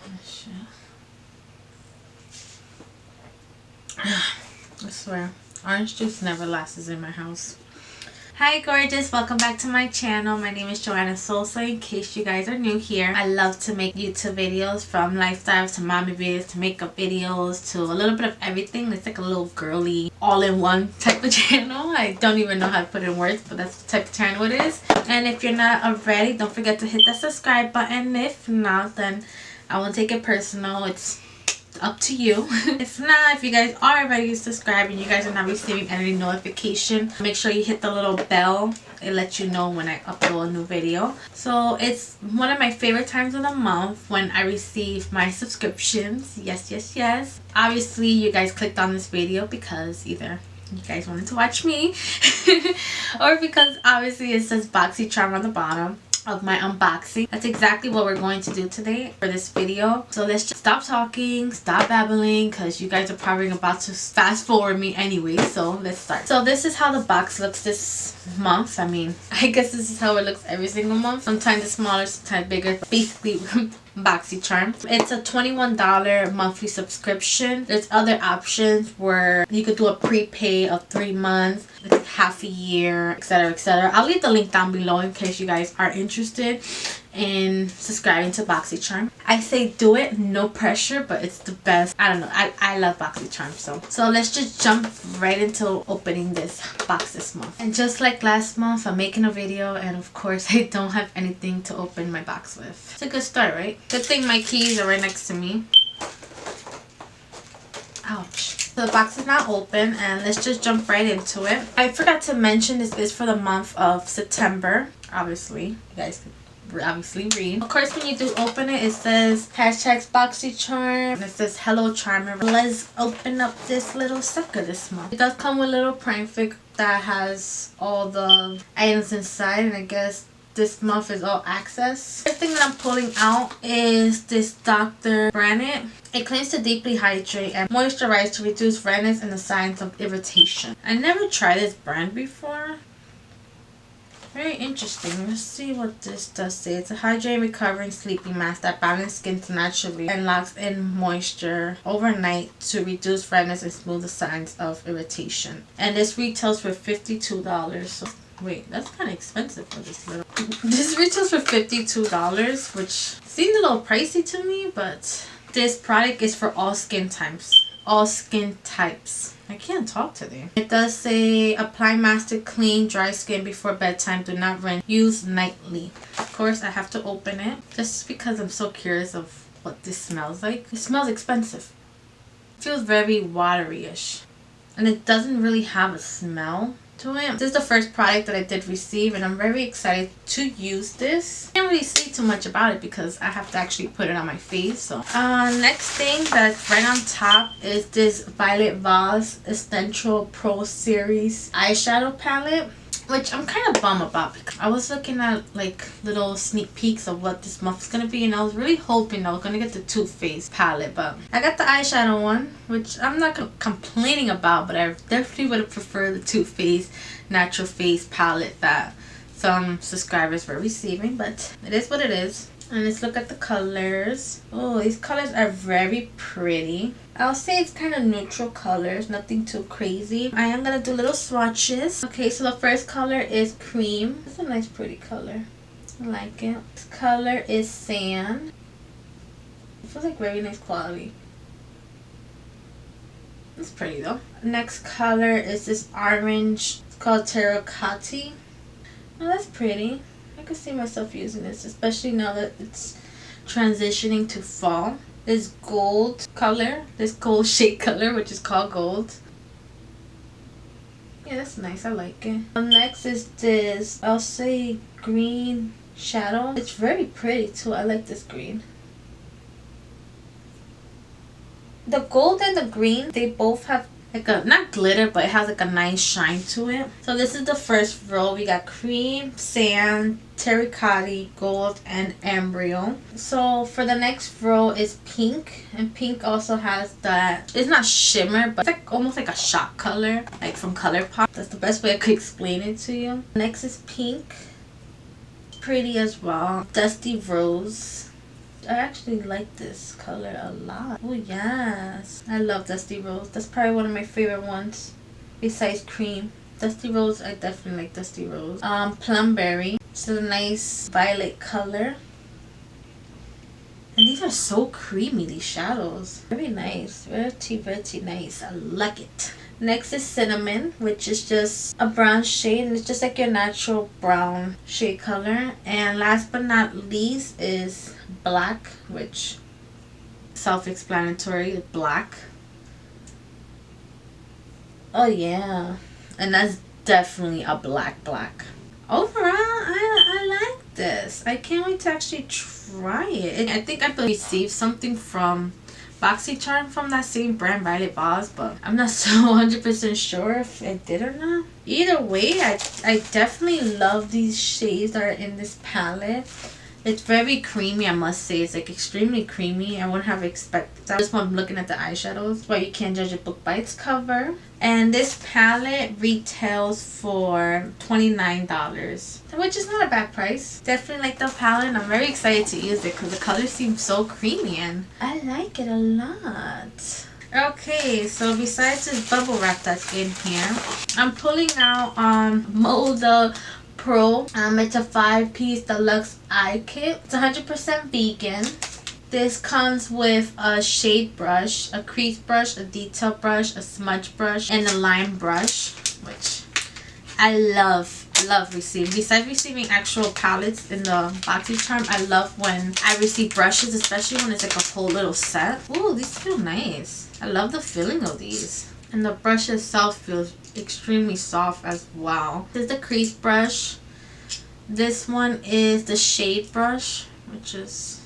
I swear, orange juice never lasts in my house. Hi gorgeous, welcome back to my channel. My name is Joanna Sosa. In case you guys are new here, I love to make YouTube videos, from lifestyles to mommy videos to makeup videos to a little bit of everything. It's like a little girly all-in-one type of channel. I don't even know how to put it in words, but that's the type of channel it is. And if you're not already, don't forget to hit that subscribe button. If not, then I won't take it personal. It's up to you. If not, if you guys are already subscribed and you guys are not receiving any notification, make sure you hit the little bell. It lets you know when I upload a new video. So it's one of my favorite times of the month when I receive my subscriptions. Yes. Obviously you guys clicked on this video because either you guys wanted to watch me or because obviously it says BoxyCharm on the bottom of my unboxing. That's exactly what we're going to do today for this video. So let's just stop talking, stop babbling, because you guys are probably about to fast forward me anyway. So let's start. So this is how the box looks this month. I mean, I guess this is how it looks every single month. Sometimes it's smaller, sometimes bigger. Basically BoxyCharm. It's a $21 monthly subscription. There's other options where you could do a prepay of 3 months, like half a year, etc. I'll leave the link down below in case you guys are interested in subscribing to BoxyCharm. I say do it, no pressure, but it's the best. I don't know, I love BoxyCharm. So let's just jump right into opening this box this month. And just like last month, I'm making a video, and of course I don't have anything to open my box with. It's a good start, right? Good thing my keys are right next to me. Ouch. So the box is now open, and let's just jump right into it. I forgot to mention this is for the month of September. Obviously, you guys can obviously read. Of course, when you do open it, it says hashtags BoxyCharm. It says hello charmer. Let's open up this little sucker this month. It does come with a little prank fig that has all the items inside, and I guess this month is all access. First thing that I'm pulling out is this Dr. Brandy. It claims to deeply hydrate and moisturize to reduce redness and the signs of irritation. I never tried this brand before. Very interesting. Let's see what this does say. It's a hydrating, recovering sleeping mask that balances skin naturally and locks in moisture overnight to reduce redness and smooth the signs of irritation. And this retails for $52. So wait, that's kind of expensive for this little. This retails for $52, which seems a little pricey to me, but this product is for all skin types. All skin types. I can't talk today. It does say apply mask to clean dry skin before bedtime. Do not rinse. Use nightly. Of course, I have to open it just because I'm so curious of what this smells like. It smells expensive. It feels very watery-ish. And it doesn't really have a smell to it. This is the first product that I did receive, and I'm very excited to use this. I can't really say too much about it because I have to actually put it on my face. So next thing that's right on top is this Violet Voss Essential Pro Series eyeshadow palette, which I'm kind of bummed about because I was looking at like little sneak peeks of what this month is going to be, and I was really hoping I was going to get the Too Faced palette, but I got the eyeshadow one, which I'm not complaining about, but I definitely would have preferred the Too Faced Natural Face palette that some subscribers were receiving, but it is what it is. And let's look at the colors. Oh, these colors are very pretty. I'll say it's kind of neutral colors, nothing too crazy. I am going to do little swatches. Okay, so the first color is Cream. It's a nice pretty color. I like it. This color is Sand. It feels like very nice quality. It's pretty though. Next color is this orange. It's called Terracotta. Oh, that's pretty. I could see myself using this, especially now that it's transitioning to fall. This gold color, this gold shade color, which is called gold. Yeah, that's nice. I like it. Next is this, I'll say green shadow. It's very pretty too. I like this green. The gold and the green, they both have like a, not glitter, but it has like a nice shine to it. So this is the first row. We got Cream, Sand, Terracotta, Gold, and Embryo. So for the next row is Pink, and Pink also has that, it's not shimmer, but it's like almost like a shot color, like from ColourPop. That's the best way I could explain it to you. Next is Pink. Pretty as well. Dusty Rose. I actually like this color a lot. Oh yes. I love Dusty Rose. That's probably one of my favorite ones. Besides cream. Dusty Rose, I definitely like Dusty Rose. Plumberry. It's a nice violet color. And these are so creamy, these shadows. Very nice. Very nice. I like it. Next is Cinnamon, which is just a brown shade. And it's just like your natural brown shade color. And last but not least is Black, which self-explanatory, black. Oh yeah. And that's definitely a black. Overall, I like this. I can't wait to actually try it. I think I received something from BoxyCharm from that same brand, Violet Boss, but I'm not so 100% sure if I did or not. Either way, I definitely love these shades that are in this palette. It's very creamy, I must say. It's like extremely creamy. I wouldn't have expected that. Just when looking at the eyeshadows, but you can't judge a book by its cover. And this palette retails for $29, which is not a bad price. Definitely like the palette, and I'm very excited to use it because the color seems so creamy and I like it a lot. Okay, so besides this bubble wrap that's in here, I'm pulling out Moda Pro. It's a 5-piece deluxe eye kit. It's 100% vegan. This comes with a shade brush, a crease brush, a detail brush, a smudge brush, and a line brush, which I love receiving. Besides receiving actual palettes in the BoxyCharm, I love when I receive brushes, especially when it's like a whole little set. Ooh, these feel nice. I love the feeling of these. And the brush itself feels extremely soft as well. This is the crease brush. This one is the shade brush, which is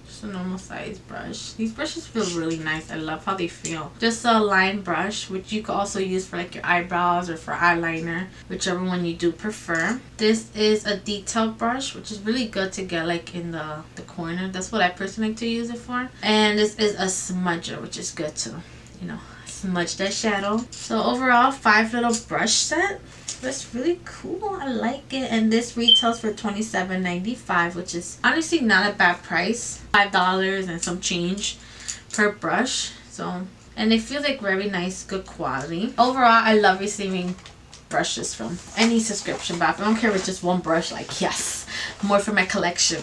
just a normal size brush. These brushes feel really nice. I love how they feel. Just a line brush, which you could also use for like your eyebrows or for eyeliner, whichever one you do prefer. This is a detail brush, which is really good to get like in the corner. That's what I personally like to use it for. And this is a smudger, which is good to, you know, smudge that shadow. So overall, 5 little brush set. That's really cool. I like it. And this retails for $27.95, which is honestly not a bad price. $5 and some change per brush. So, and it feels like very nice, good quality. Overall, I love receiving brushes from any subscription box. I don't care if it's just one brush, like yes, more for my collection.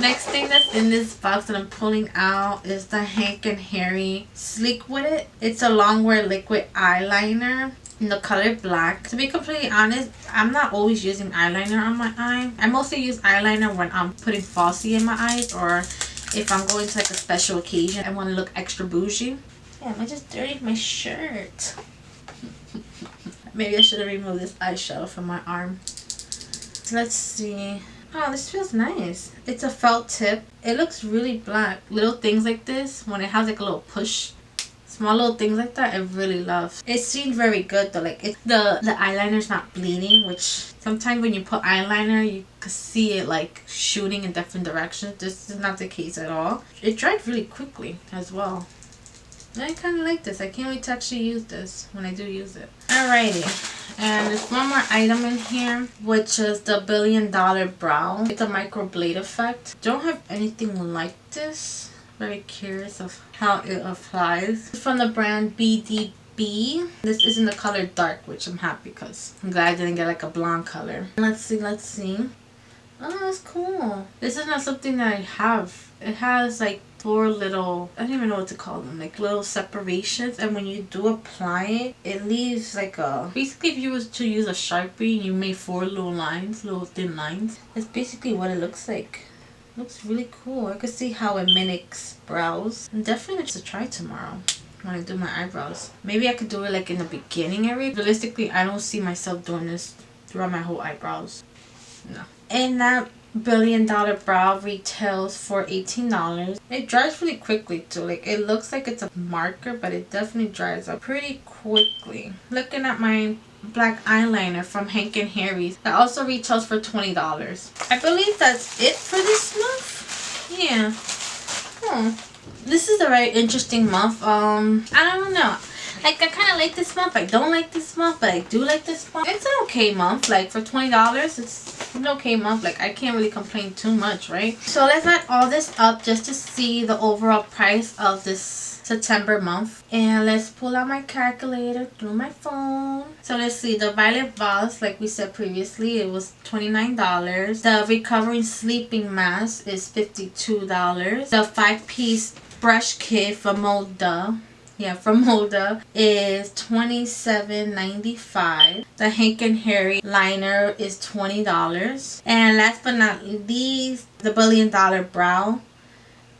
Next thing that's in this box that I'm pulling out is the Hank and Harry Sleek With It. It's a long wear liquid eyeliner in the color black. To be completely honest, I'm not always using eyeliner on my eye. I mostly use eyeliner when I'm putting falsie in my eyes, or if I'm going to like a special occasion, I want to look extra bougie. Damn, I just dirtied my shirt. Maybe I should have removed this eyeshadow from my arm. Let's see. Oh, this feels nice. It's a felt tip. It looks really black. Little things like this, when it has like a little push, small little things like that, I really love. It seems very good though. Like the eyeliner's not bleeding, which sometimes when you put eyeliner, you can see it like shooting in different directions. This is not the case at all. It dried really quickly as well. I kind of like this. I can't wait to actually use this when I do use it. Alrighty. And there's one more item in here, which is the $1 Billion Brow. It's a microblade effect. Don't have anything like this. Very curious of how it applies. It's from the brand BDB. This is in the color dark, which I'm happy because I'm glad I didn't get like a blonde color. Let's see. Oh, that's cool. This is not something that I have. It has like 4 little, I don't even know what to call them, like little separations, and when you do apply it, it leaves like a, basically if you was to use a Sharpie and you made 4 little lines, little thin lines, that's basically what it looks like. It looks really cool. I could see how it mimics brows. I'm definitely going to try tomorrow when I do my eyebrows. Maybe I could do it like in the beginning area. Realistically, I don't see myself doing this throughout my whole eyebrows. No. And that $1 Billion Brow retails for $18. It dries really quickly too. Like it looks like it's a marker, but it definitely dries up pretty quickly. Looking at my black eyeliner from Hank and Harry's, that also retails for $20. I believe that's it for this month. Yeah. This is a very interesting month. I don't know. Like, I kind of like this month. I don't like this month, but I do like this month. It's an okay month. Like, for $20, an okay month. Like, I can't really complain too much, right? So let's add all this up just to see the overall price of this September month. And let's pull out my calculator through my phone. So let's see, the Violet Vase, like we said previously, it was $29. The Recovering Sleeping Mask is $52. The 5-piece brush kit from Molda, is $27.95. The Hank and Harry liner is $20. And last but not least, the $1 Billion Brow,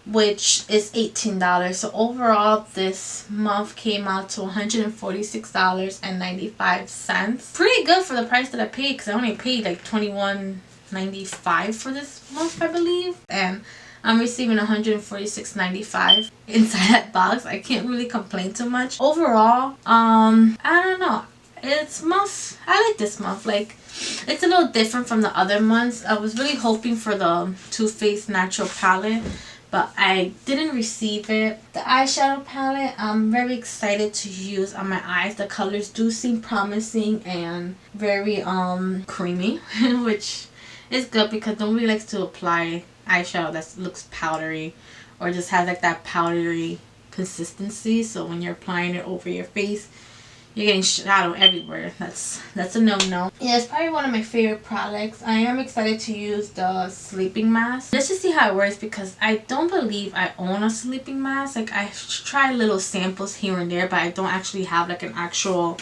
which is $18. So overall this month came out to $146.95. Pretty good for the price that I paid, because I only paid like $21.95 for this month, I believe. And I'm receiving $146.95 inside that box. I can't really complain too much. Overall, I don't know. It's month. I like this month. Like, it's a little different from the other months. I was really hoping for the Too Faced Natural Palette, but I didn't receive it. The eyeshadow palette, I'm very excited to use on my eyes. The colors do seem promising and very creamy, which is good because nobody likes to apply eyeshadow that looks powdery or just has like that powdery consistency. So when you're applying it over your face, you're getting shadow everywhere. That's a no-no. Yeah, it's probably one of my favorite products. I am excited to use the sleeping mask. Let's just see how it works, because I don't believe I own a sleeping mask. Like, I try little samples here and there, but I don't actually have like an actual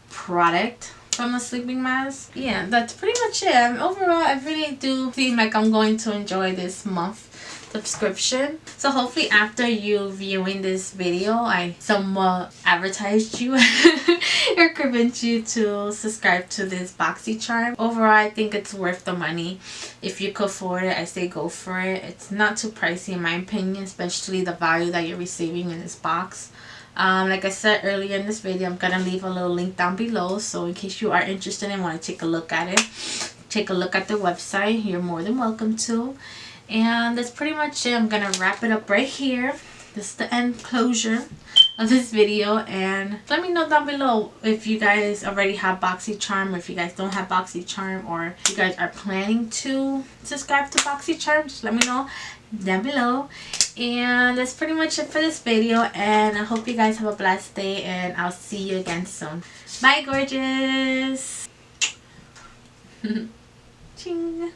product from a sleeping mask. Yeah, that's pretty much it. Overall, I really do seem like I'm going to enjoy this month subscription. So hopefully after you viewing this video, I somewhat advertised you or convinced you to subscribe to this BoxyCharm. Overall, I think it's worth the money. If you could afford it, I say go for it. It's not too pricey in my opinion, especially the value that you're receiving in this box. Like I said earlier in this video, I'm gonna leave a little link down below, so in case you are interested and want to take a look at it, take a look at the website, you're more than welcome to. And that's pretty much it. I'm gonna wrap it up right here. This is the end closure of this video, and let me know down below if you guys already have BoxyCharm, or if you guys don't have BoxyCharm, or if you guys are planning to subscribe to BoxyCharm. Just let me know down below. And that's pretty much it for this video, and I hope you guys have a blessed day, and I'll see you again soon. Bye, gorgeous. Ching.